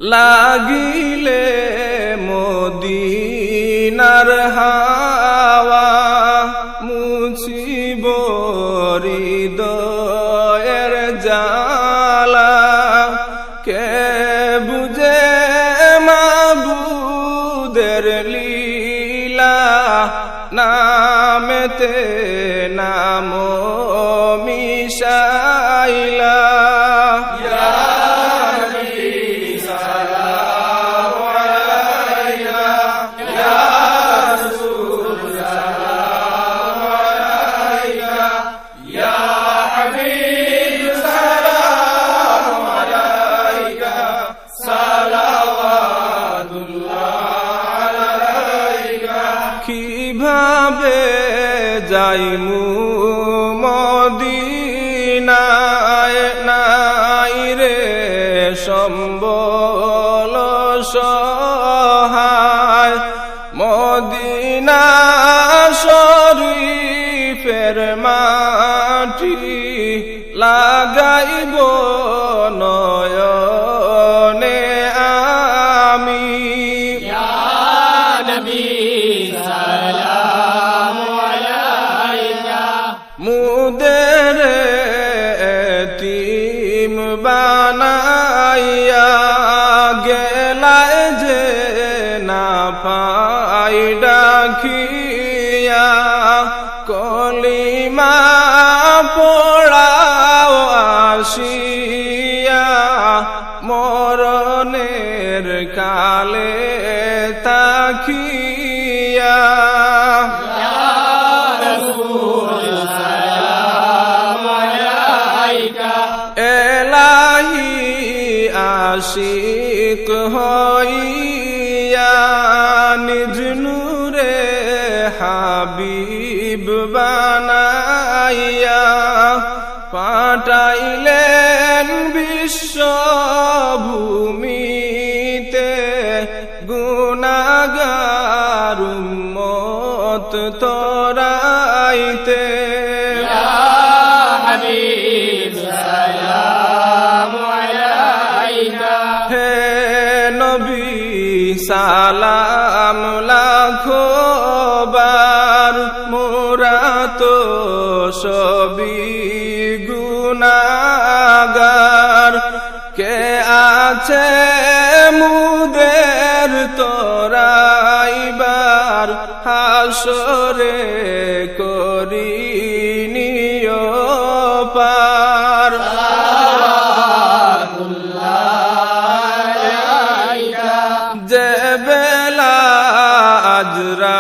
লাগিলে মদিনার হাওয়া মুছিব হৃদয়ের জ্বালা কে বুঝে মাবুদের লীলা নামেতে নাম মিশাইলা কিভাবে যাইমু মদিনায় নাই রে সম্বল সহায় মদিনা শরীফের মাটি লাগাইব নয়নে আমি মুদের এতিম বানাইয়া গেলায় যে না পাই ডাকিয়া কলিমা পড়াও আসিয়া মরণের কালে তাকিয়া এলাহি আশিক হইয়া নিজ নূরে হাবিব বানাইয়া পাঠাইলেন বিশ্বভূমিতে গুনাহগার উম্মত তরাইতে হে নবী সালাম লাখো বার মোরা তো সবই গুনাহগার কে আছে মুদের তোরাইবার হাসরে করিনিও পার যে বেলা আজরাইল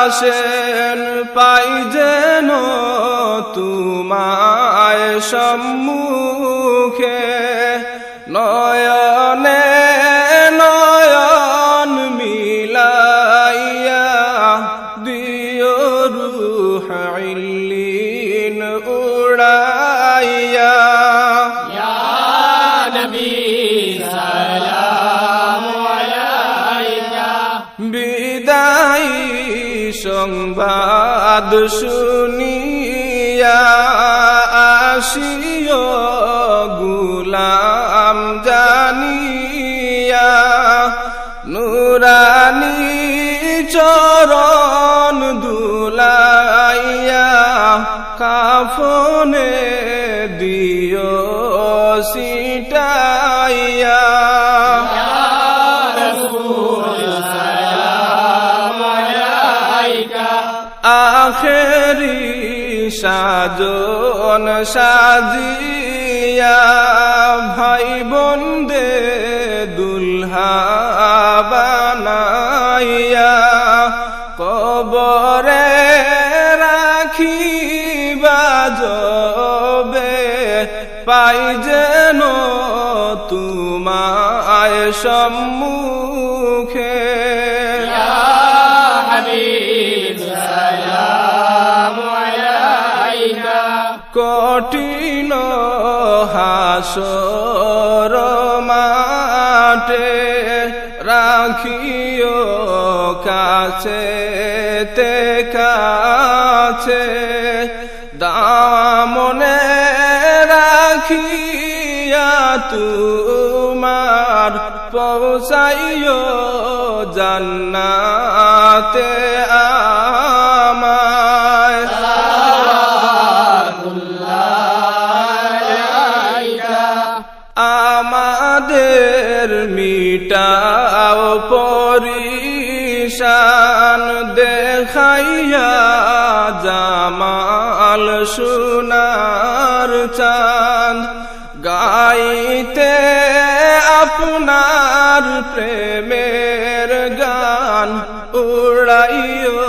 আসেন পাই যেন তোমায় সম্মুখে নয়নে নয়ন মিলাইয়া দিও রূহ ইল্লিন উড়াইয়া বিদায়ী সংবাদ শুনিয়া আসিও গুলাম জানিয়া নুরানি চরণ দুলাইয়া কাফনে দিও সিটাইয়া আখেরি সাজন সাজিয়া ভাই বন্দে দুলহা বানাইয়া কবরে রাখিবা যবে পাই যেন তোমায় সম্মুখে কঠিন হাসর মাঠে রাখিও কাছে তে কাছে দামনে রাখিয়া তু আমার পৌঁছাইও জান্নাতে আমায় আমাদের মিটাও পরিশান দেখাইয়া জামাল সোনার চাঁদ গাইতে আপনার প্রেমের গান উড়াইও